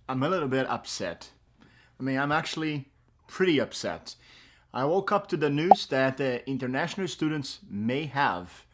I'm a little bit upset. I'm actually pretty upset. I woke up to the news that international students may have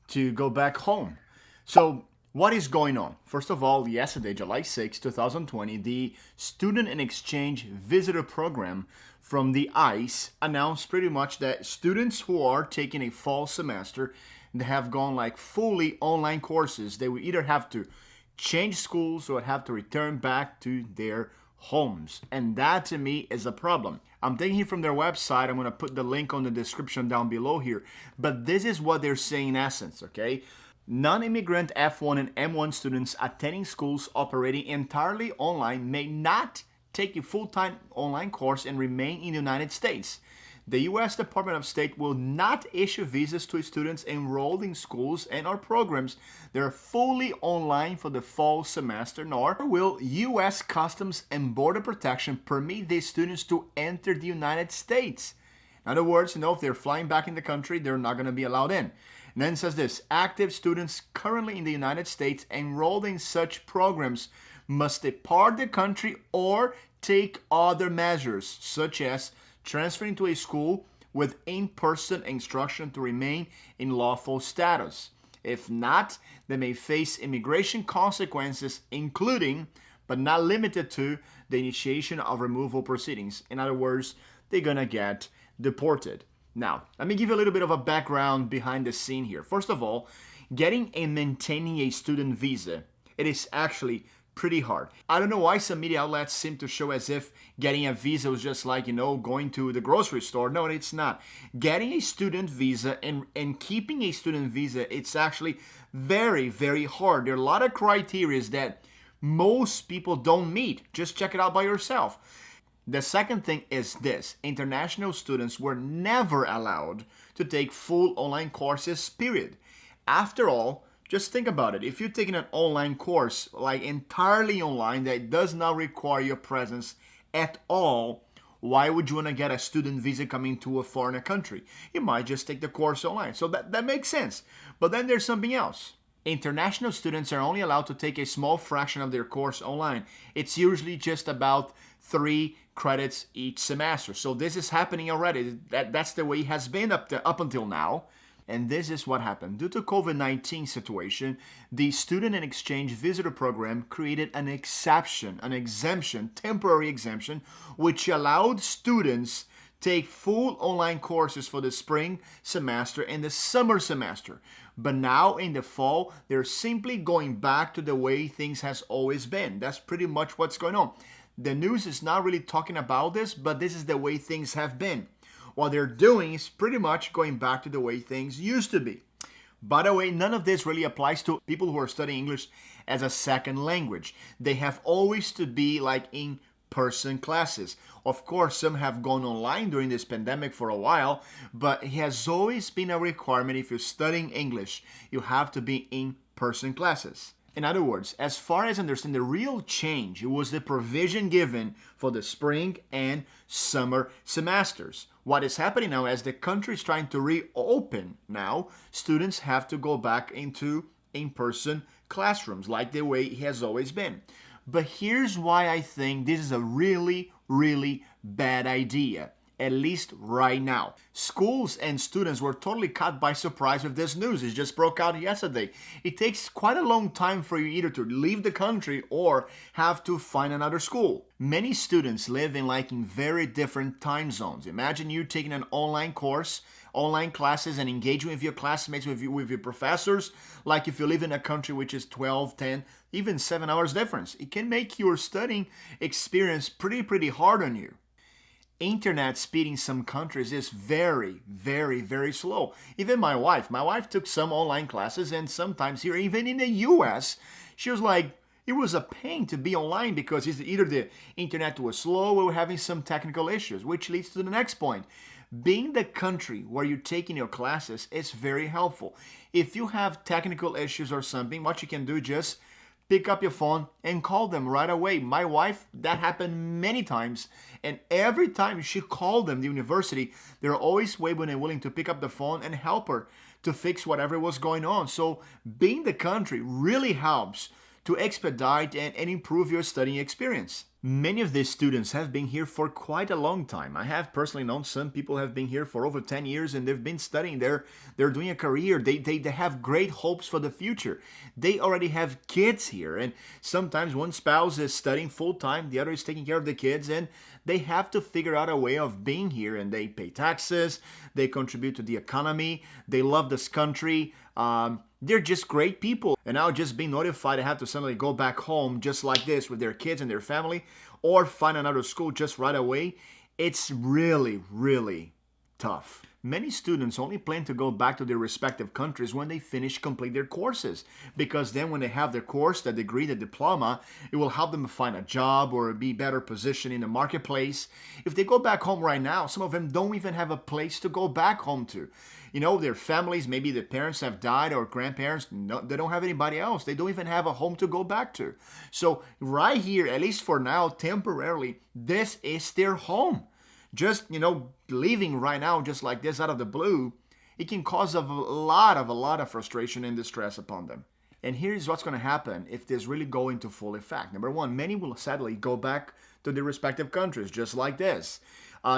to go back home. So, what is going on? First of all, yesterday, July 6, 2020, the Student and Exchange Visitor Program from the ICE announced pretty much that students who are taking a fall semester and have gone like fully online courses, they will either have to change schools or have to return back to their homes. And that to me is a problem. I'm taking it from their website. I'm going to put the link on the description down below here. But this is what they're saying in essence, okay? Non-immigrant F1 and M1 students attending schools operating entirely online may not take a full-time online course and remain in the United States. The U.S. Department of State will not issue visas to students enrolled in schools and/or programs that are fully online for the fall semester, nor will U.S. Customs and Border Protection permit these students to enter the United States. In other words, if they're flying back in the country, they're not going to be allowed in. And then it says this: active students currently in the United States enrolled in such programs must depart the country or take other measures, such as transferring to a school with in-person instruction to remain in lawful status. If not, they may face immigration consequences, including, but not limited to, the initiation of removal proceedings. In other words, they're gonna get deported. Now, let me give you a little bit of a background behind the scene here. First of all, getting and maintaining a student visa, it is actually pretty hard. I don't know why some media outlets seem to show as if getting a visa was just like, going to the grocery store. No, it's not. Getting a student visa and keeping a student visa, it's actually very, very hard. There are a lot of criteria that most people don't meet. Just check it out by yourself. The second thing is this: international students were never allowed to take full online courses, period. After all, just think about it. If you're taking an online course, like entirely online, that does not require your presence at all, why would you want to get a student visa coming to a foreign country? You might just take the course online. So that makes sense. But then there's something else. International students are only allowed to take a small fraction of their course online. It's usually just about 3 credits each semester. So this is happening already. That's the way it has been up until now. And this is what happened. Due to COVID-19 situation, the Student and Exchange Visitor Program created an exception, an exemption, temporary exemption, which allowed students take full online courses for the spring semester and the summer semester. But now in the fall, they're simply going back to the way things has always been. That's pretty much what's going on. The news is not really talking about this, but this is the way things have been. What they're doing is pretty much going back to the way things used to be. By the way, none of this really applies to people who are studying English as a second language. They have always to be like in-person classes. Of course, some have gone online during this pandemic for a while, but it has always been a requirement. If you're studying English, you have to be in-person classes. In other words, as far as I understand, the real change, it was the provision given for the spring and summer semesters. What is happening now, as the country is trying to reopen now, students have to go back into in-person classrooms like the way it has always been. But here's why I think this is a really, really bad idea. At least right now. Schools and students were totally caught by surprise with this news. It just broke out yesterday. It takes quite a long time for you either to leave the country or have to find another school. Many students live in very different time zones. Imagine you taking an online course, online classes, and engaging with your classmates, with your professors, like if you live in a country which is 12, 10, even 7 hours difference. It can make your studying experience pretty hard on you. Internet speed in some countries is very, very, very slow. Even my wife took some online classes, and sometimes here, even in the US, she was like, it was a pain to be online because either the internet was slow or having some technical issues, which leads to the next point. Being the country where you're taking your classes is very helpful. If you have technical issues or something, what you can do, just pick up your phone and call them right away. My wife, that happened many times, and every time she called them, the university, they're always able and willing to pick up the phone and help her to fix whatever was going on. So being the country really helps to expedite and improve your studying experience. Many of these students have been here for quite a long time. I have personally known some people have been here for over 10 years and they've been studying. They're doing a career. They have great hopes for the future. They already have kids here, and sometimes one spouse is studying full-time, the other is taking care of the kids, and they have to figure out a way of being here, and they pay taxes, they contribute to the economy, they love this country. They're just great people. And now just being notified they have to suddenly go back home just like this with their kids and their family, or find another school just right away, it's really, really tough. Many students only plan to go back to their respective countries when they complete their courses, because then when they have their course, the degree, the diploma, it will help them find a job or be better positioned in the marketplace. If they go back home right now, some of them don't even have a place to go back home to. You know, their families, maybe their parents have died or grandparents, no, they don't have anybody else. They don't even have a home to go back to. So right here, at least for now, temporarily, this is their home. Just, leaving right now just like this out of the blue, it can cause a lot of frustration and distress upon them. And here's what's going to happen if this really go into full effect. Number one, many will sadly go back to their respective countries just like this.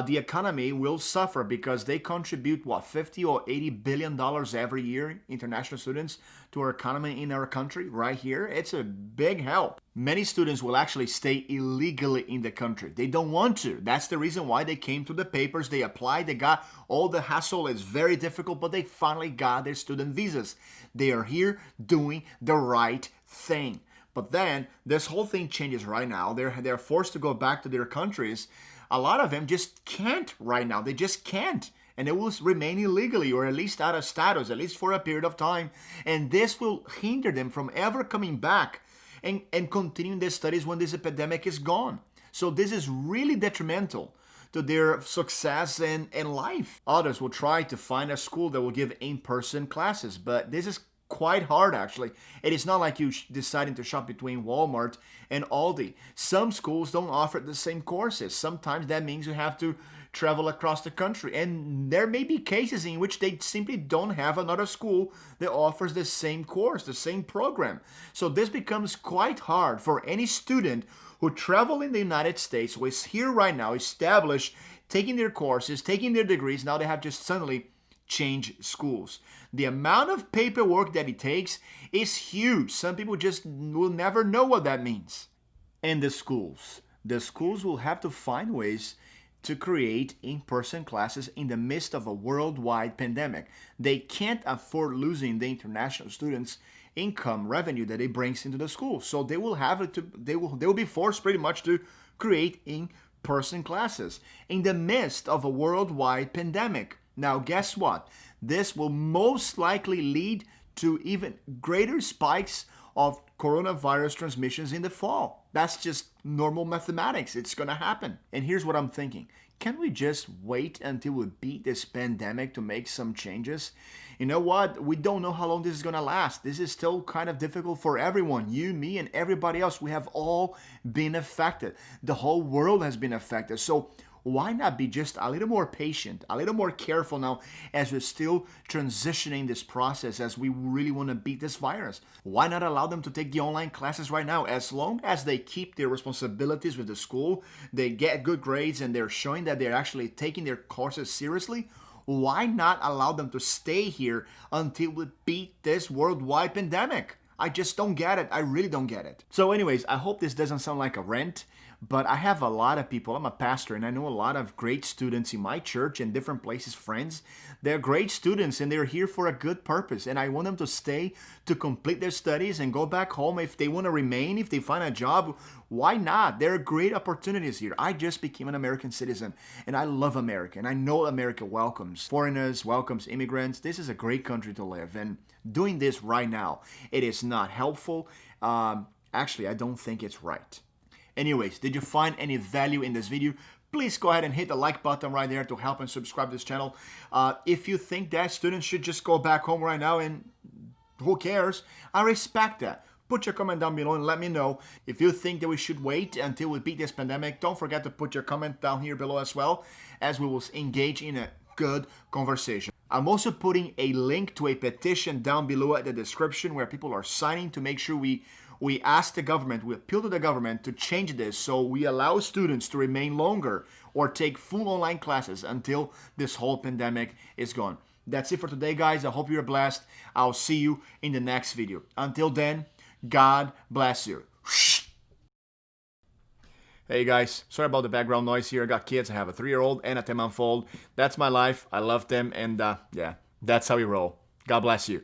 The economy will suffer because they contribute, $50 or $80 billion every year, international students, to our economy in our country right here. It's a big help. Many students will actually stay illegally in the country. They don't want to. That's the reason why they came to the papers, they applied, they got all the hassle. It's very difficult, but they finally got their student visas. They are here doing the right thing. But then this whole thing changes right now. They're forced to go back to their countries. A lot of them just can't right now. They just can't. And they will remain illegally, or at least out of status, at least for a period of time. And this will hinder them from ever coming back and continuing their studies when this epidemic is gone. So this is really detrimental to their success in life. Others will try to find a school that will give in-person classes, but this is quite hard actually. It is not like you deciding to shop between Walmart and Aldi. Some schools don't offer the same courses. Sometimes that means you have to travel across the country, and there may be cases in which they simply don't have another school that offers the same course, the same program. So this becomes quite hard for any student who travel in the United States, who is here right now, established, taking their courses, taking their degrees. Now they have just suddenly change schools. The amount of paperwork that it takes is huge. Some people just will never know what that means. And the schools will have to find ways to create in-person classes in the midst of a worldwide pandemic. They can't afford losing the international students' income revenue that it brings into the school. So they will be forced pretty much to create in-person classes in the midst of a worldwide pandemic. Now, guess what? This will most likely lead to even greater spikes of coronavirus transmissions in the fall. That's just normal mathematics. It's going to happen. And here's what I'm thinking. Can we just wait until we beat this pandemic to make some changes? You know what? We don't know how long this is going to last. This is still kind of difficult for everyone. You, me, and everybody else. We have all been affected. The whole world has been affected. So why not be just a little more patient, a little more careful now as we're still transitioning this process, as we really want to beat this virus? Why not allow them to take the online classes right now? As long as they keep their responsibilities with the school, they get good grades, and they're showing that they're actually taking their courses seriously, why not allow them to stay here until we beat this worldwide pandemic? I just don't get it. I really don't get it. So anyways, I hope this doesn't sound like a rant, but I have a lot of people. I'm a pastor, and I know a lot of great students in my church and different places, friends. They're great students, and they're here for a good purpose, and I want them to stay to complete their studies and go back home. If they want to remain, if they find a job, why not? There are great opportunities here. I just became an American citizen, and I love America, and I know America welcomes foreigners, welcomes immigrants. This is a great country to live, and doing this right now, it is not helpful. Actually, I don't think it's right. Anyways, did you find any value in this video? Please go ahead and hit the like button right there to help and subscribe to this channel. If you think that students should just go back home right now and who cares, I respect that. Put your comment down below and let me know. If you think that we should wait until we beat this pandemic, don't forget to put your comment down here below as well, as we will engage in a good conversation. I'm also putting a link to a petition down below at the description where people are signing to make sure we we ask the government, we appeal to the government to change this so we allow students to remain longer or take full online classes until this whole pandemic is gone. That's it for today, guys. I hope you're blessed. I'll see you in the next video. Until then, God bless you. Hey guys, sorry about the background noise here. I got kids. I have a 3-year-old and a 10-month-old. That's my life. I love them, and yeah, that's how we roll. God bless you.